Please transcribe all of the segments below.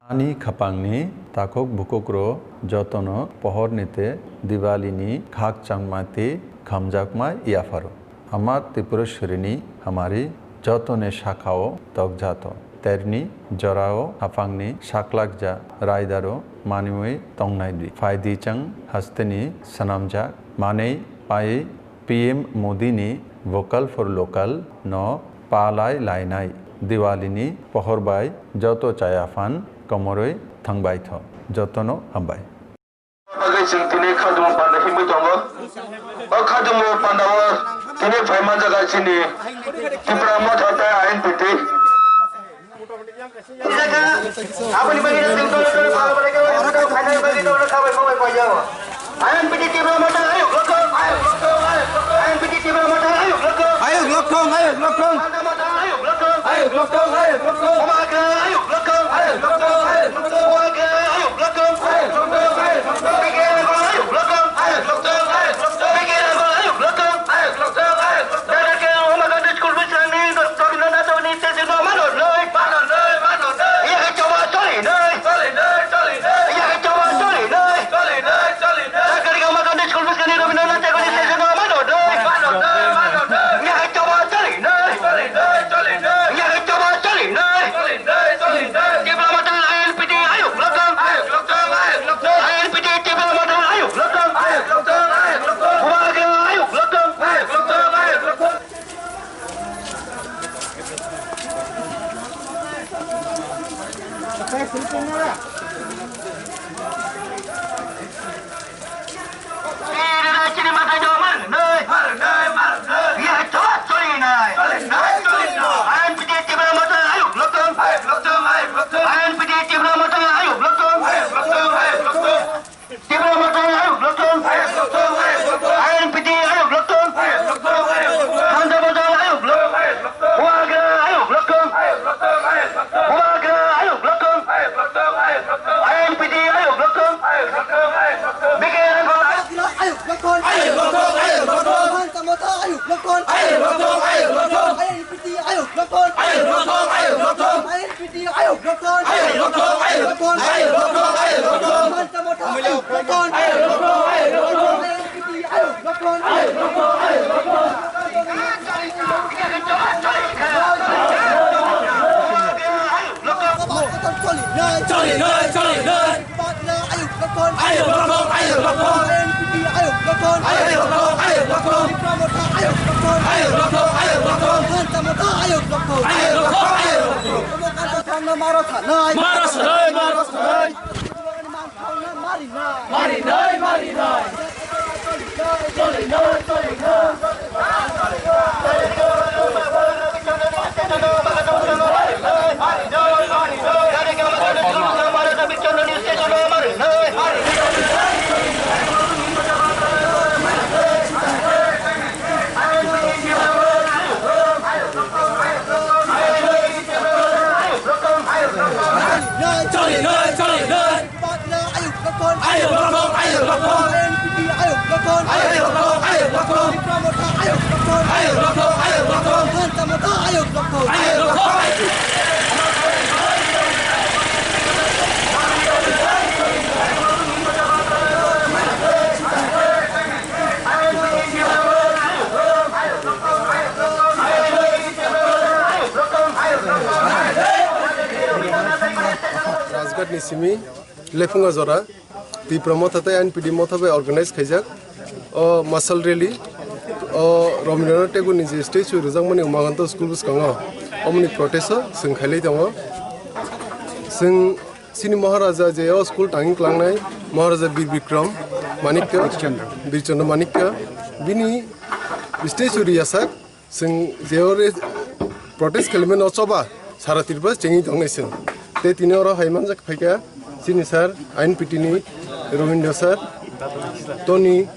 Ani khapangni takok bukokro jotono pohornite Diwalini khak changmati khamjakma iafaro. Amar Tripureshwarini हमारी जतने शाखाओ तकजातो तेरनी जराओ हाफांगनी शाकलाकजा रायदारो मानिमुई तंगनायदि फायदिचंग हस्तनी सनामजा माने पाए PM मोदीनी vocal for local न पालाय लायनाय दिवालीनी पहरबाय जतो चायाफान कमरोय थांबाय थ जतनो हामबाय Kini Faiman jaga sini, Kipra mau thata ain piti. Apa ni bagi orang tinggal di mana mereka orang final bagi orang kawin mau bayar. Ain piti Kipra mau thata ayo lokong, ayo lokong, ain piti Kipra mau thata ayo lokong, ayo lokong, ayo lokong, ayo lokong, ayo lokong, ayo lokong, omaga ayo lokong, ayo lokong, ayo lokong, omaga ayo lokong, ayo lokong, ayo lokong, pikir ayo lokong, ayo lokong, ayo lokong, pikir ayo lokong, ayo lokong. Rasgat ni simi lefunga zora ti promote thate and pd mothabe organize khaijak o muscle rally o Rabindranath Tagore ni je statue rojangmani umaganto school buskango omni protest sing khalai tango sing sini maharaja je o school tanging klangnai maharaja Bir Bikram Manikya Birchandra Manikya bini statue riasak sing jeore protest khalmen o choba sara tirba chengi tangnai sing te tini oro haiman jak phaika sini sir ain pitini Rohindra sir Tony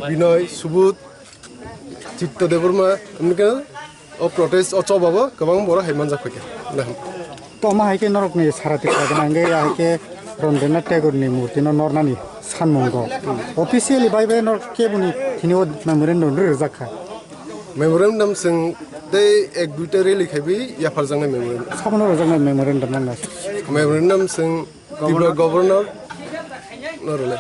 Binoy Subut Chitta Deburma amnika o protest o chobaba kabang bora haiman jak phaika to ma haike norok ni sara tirba ganange haike Rabindranath Tagore ni murti no nornani sanmongo officially bai bai nor kebuni tiniwo memorandum rejakha memorandum sing they ek duita rally khabi ya farjang memorandum sabno rojang memorandum na memorandum sing Tibra governor norole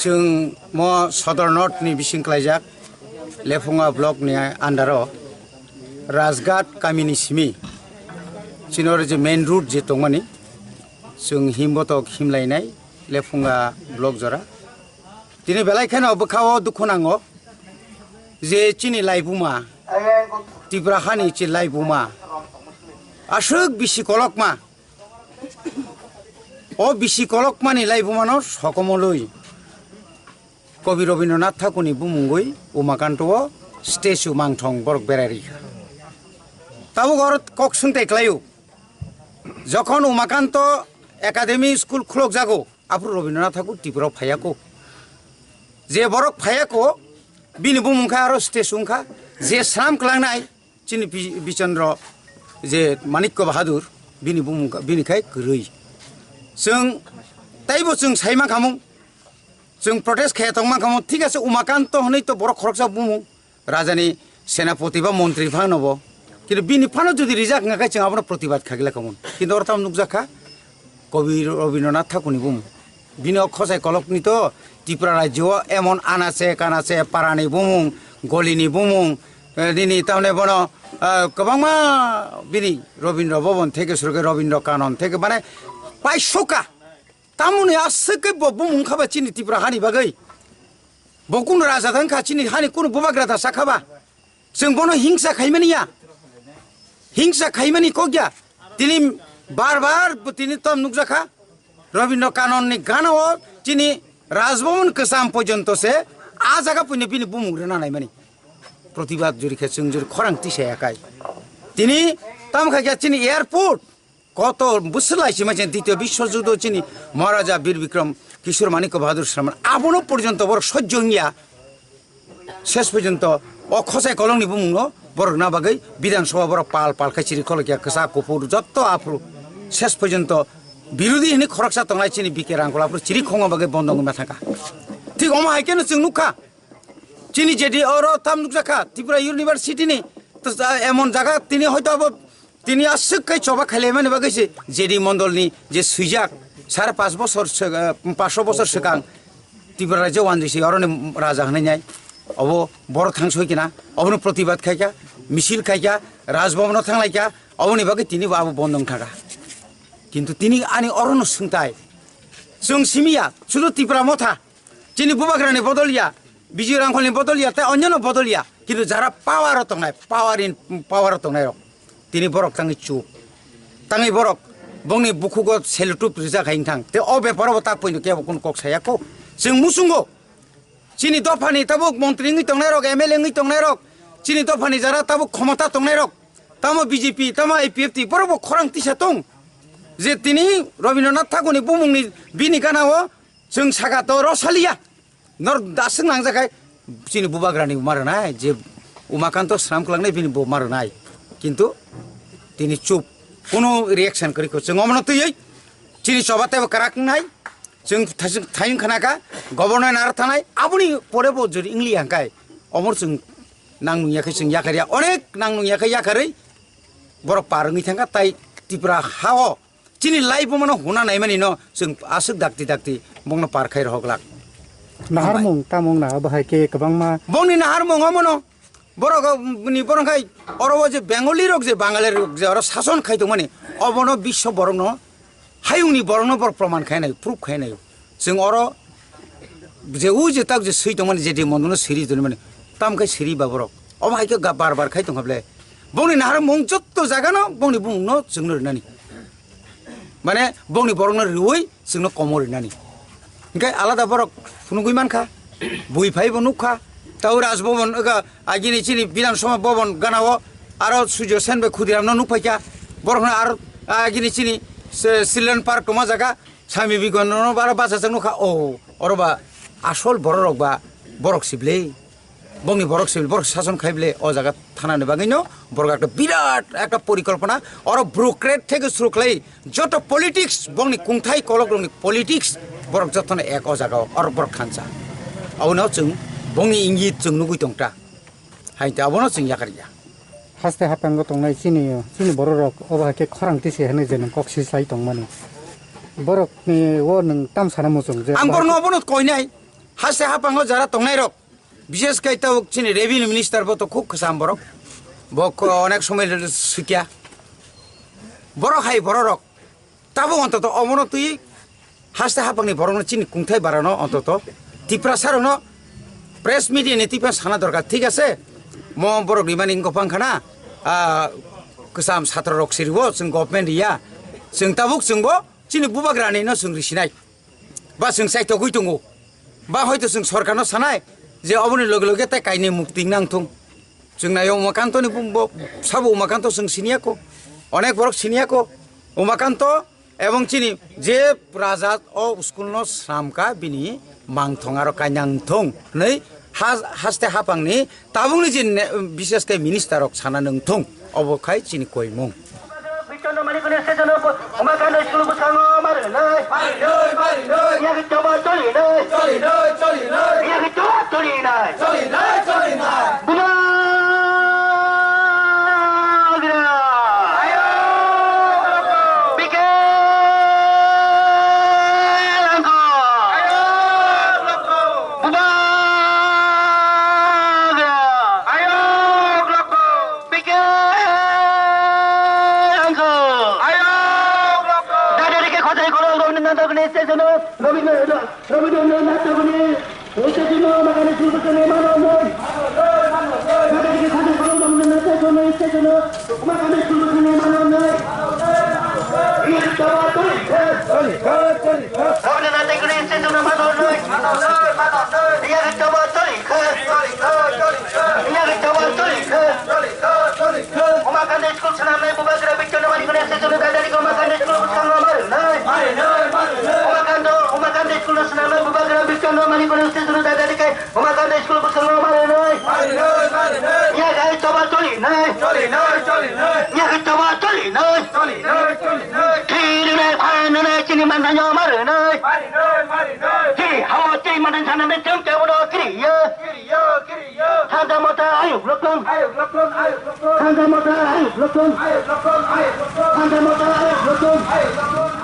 जों म सदर north नि बिसिंख्लायजाक लेफुंगा block नि आन्डारो राजघाट गामिनि सिमी चिनर जे main root जे दंमानि जों हिमबतक हिमलायनाय लेफुंगा block जरा दिनै बेलायखानो बोखाव दुखु नांगौ जे चिनि लाइबुमा तिब्राहानि ची लाइबुमा आशोक बिसि कलकमा ओ बिसि कलकमानि लाइबुमानो सकमलय कवि रवीन्द्रनाथ ठाकुरनि बुमुंगै उमाकान्त'आव स्टेचु मांथं बरक बेरारि ताबो घर कक सुंथायख्लायो जखन उमाकान्त एकाडेमी स्कुल खुलक जागो आफु रवीन्द्रनाथ ठाकुर त्रिपुराव फायाको जे बरक फायाको बिनि बुमुंखा आरो स्टेचुंखा जे स्राम क्लांनाय चिनि बिचन्द्र जे मानिक्य बाहादुर बिनि बुमुंखा बिनिखाय गरै जों ताइबो जों साइमा खामुं जों प्रटेस्ट खायाथं मा खामो ठीक আছে उमाकान्त हनै तो बर खरकसा बुमु राजानि सेनापति बा मन्त्रि फानबो किन्तु बिनि फानो जुदि रिजाक नाखाय जों आपन प्रतिबाद खागिला खामोन किन्तु अरताम नुकजाखा कवि रवीन्द्रनाथ ठाकुरनि बुमु बिनि खसाय कलकनि तो त्रिपुरा राज्य एमन आनासे कानासे पारानि बुमु गलिनि बुमु दिनै तामने बन गोबांमा बिनि रवीन्द्र भवन थेके सुरगे रवीन्द्र कानन थेके माने पाइसका तामुने आसके बुमु खाबा चिनि त्रिपुरा हानि बागै बकुन राजा धंखा चिनि हानि कुनु बुबाग्रादा साखाबा जों बनो हिंसा खाइमानिया हिंसा खाइमानि कग्या दिनै बार बार दिनै तम नुकजाखा रवीन्द्र कानननि गानाव चिनि রাজভবন কেসাম পর্যন্ত সে আ জায়গা পইনে বিনি বুমুংরে নানাই মানে প্রতিবাদ জুরিখে जों জুরি খরাংতি সায়াকাই তিনি তামখাইয়া চিনি এয়ারপোর্ট কত বুসলাইছি মানে দ্বিতীয় বিশ্বযুদ্ধ চিনি মহারাজা বীর বিক্রম কিশোর মানিক্য বাহাদুর শাহমান আবনো পর্যন্ত বড় সহ্য হইয়া শেষ পর্যন্ত অখসাই কলংনি বুমুংন বড় না বাগৈ বিধানসভা বড় পাল পাল খাইছিরি কলকিয়া কেসা কপুর যত আফ্রু শেষ পর্যন্ত বিরোধী হিনি খরকসা তংলাই চিনি বিকে রাংকলাফ্রু চিরি খঙ্গ বাগৈ বন্ধ গমা থাকা ঠিক অমা হাইকেনো जों নুখা চিনি যেদি অর থাম নুকজাখা ত্রিপুরা ইউনিভার্সিটি নি তো এমন জায়গা তিনি হয়তো তিনি আসুকাই চবা খাইলে মানে বাগৈছে জেডি মন্ডলনি যে সুইজাক 5.5 বছর 500 বছর সিগাং ত্রিপুরা রাজ্য ওয়ানজিসি অরনে রাজা হনাই নাই অব বড় থাংসই কিনা অবনো প্রতিবাদ খাইকা মিছিল খাইকা রাজভবন থাংলাইকা অবনি বাগৈ তিনি বাবু বন্ধং থাকা কিন্তু তিনি আনি অরণ সুংতাই जों সিমিয়া শুধু ত্রিপুরা মথা চিনি বুবাগ্রানি বদলিয়া বিজয় রাংখলনি বদলিয়া তাই অন্যান্য বদলিয়া কিন্তু যারা পাওয়ার তংনাই পাওয়ার তংনাই তিনি বরক তাঙ্গি চুপ তাঙ্গি বরক বংনি বুকুগ সেলুটুপ রিজা খাইং থাং তে অ বেপারব তা পইনো কে কোন কক সায়াको जों मुसुंगो চিনি দফানি তাবুক মন্ত্রী নই তংনাই রক এমএলএ নই তংনাই রক চিনি দফানি যারা তাবুক ক্ষমতা তংনাই রক তামো বিজেপি তামো এপিএফটি বরব খরাং তিসা তং যে তিনি রবীন্দ্রনাথ ঠাকুরনি বুমুংনি বিনি গানাও जों सागात रसालिया नर दासिम लांजाखाय चिनि बुबाग्रानि मारनाय जे उमाकान्त श्रामखलांनाय बिनि मारनाय किन्तु तिनि चुप कोनो रिएक्शन करिखो जों अमनतयै चिनि सभातेबो काराकनाय जों थायिं खानाका गभर्नर नार थानाय आबुनि परेबो जुरि इंलियांखाय अमर जों नांनुयाखै जों याखारिया अनेक नांनुयाखै याखारै बर पारङै थांगा ताय त्रिपुरा हाओ चिनि लाइफ मनो हुना नाय मानि न जों आसुक दाक्ति बंनो पारखाय रहगलाक नाहार मुं तामुं ना बाहाय के गोबां मा बंनि नाहार मुं मनो बरग नि बरखाय अरब जे बेंगली रक जे बांगाली रक जे अर शासन खायदों माने अबनो विश्व बरन हायुंनि बरन बर प्रमाण खायनाय प्रूफ खायनाय जों अर जे उ जे ताक जे सैदों माने जे मननो सिरि दन माने तामखाय सिरि बाबरक अबहाय के बार बार खायदों हाबले बंनि नाहार मुं जत्त जागानो बंनि बुंनो जोंनो रनानि माने बंनि बरन रुवै जोंनो कमर रनानि ओंखाय आलादा बरक फुनुगुइ मानखा बुइफाइबो नुखा ताउ राजभवन आगिनि चिनि विधानसभा भवन गानाव आरो सुजय सेनबे खुदिरामनो नुफाइका बरखना आरो आगिनि चिनि चिल्ड्रेन पार्क टमा जागा सामि बिगननो बारा बासाजों नुखा ओ अरबा आसल बरक बा बरक सिबले बंनि बरक सिबले बरक शासन खाइबले अ जागा थानानि बागैनो बरक একটা বিরাট একটা পরিকল্পনা আর ব্রোক্রেট থেকে শুরু করে যত পলিটিক্স বংনি কুংথাই কলকরনি পলিটিক্স बरक जतन एक अजागा और बरक खानसा अबनो जों बंनि इंगित जों नुगुइ दंता हाइते अबनो जों याकारिया हास्ते हापांग तंनाय चिनि बरक अबाहाय के खरांति से हने जेन कक्सि साइ तंमानि बरक नि वो नों ताम साना मोजों जे आं बरनो अबनो कइनाय हास्ते हापांग जारा तंनाय रक विशेष कायता चिनि रेभिनिउ मिनिस्टार बतो खूब खसाम बरक बक अनेक समय सुकिया बरक हाय बरक ताबो अन्तत अबनो तुइ हास्ते हापांनि बरनो चिनि कुंथाय बारानो अन्तत टिप्रा सारनो प्रेस मीडिया नि टिपा साना दरकार ठीक আছে म बरक निमानि गफां खाना गोसाम सात्र रक सिरिबो जों गभर्नमेन्ट रिया जों ताबुक जोंबो चिनि बुबाग्रानि न जों रिसिनाय बा जों साइतो गइतंगो बा हयतो जों सरकारनो सानाय जे अबनि लगे लगे ताय कायनि मुक्ति नांथुं जों नायाव उमाकान्तनि बुंबो साबो उमाकान्त जों सिनियाको अनेक बरक सिनियाको उमाकान्त এবং চিনি যে রাজা ও স্কুলনো শ্রামকা বিনি মাংথং আর কাইনাংথং नै हास्ते हापांनि ताबुंनि जे बिसेसकै मिनिस्टारक साना नंथं अबखाय चिनि कयमं बिचनो मानिकने सेजनो उमाकानो स्कुल बुसाङो मारनाय मारिनै यागि चबा चलिनाय यागि चबा चलिनाय बुमा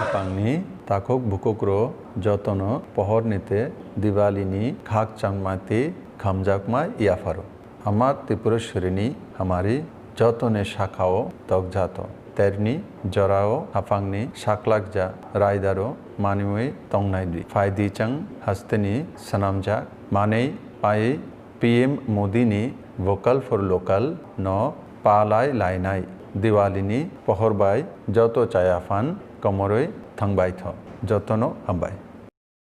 Apangni takok bukokro jotono pohor nite diwalini khak changmati khamjakma iafaro. Amar Tripureshwarini हमारी जतने शाखाओ तकजातो तेरनी जराओ हाफांगनी शाकलाकजा रायदारो मानिमुई तंगनाइदि फायदिचंग हस्तनी सनामजा माने पाए पीएम मोदीनी वोकल फॉर लोकल न पालाई लाइनाई दिवालीनी पहरबाई जतो चायाफान कमरोई थंगबाई थो जतनो हम्बाई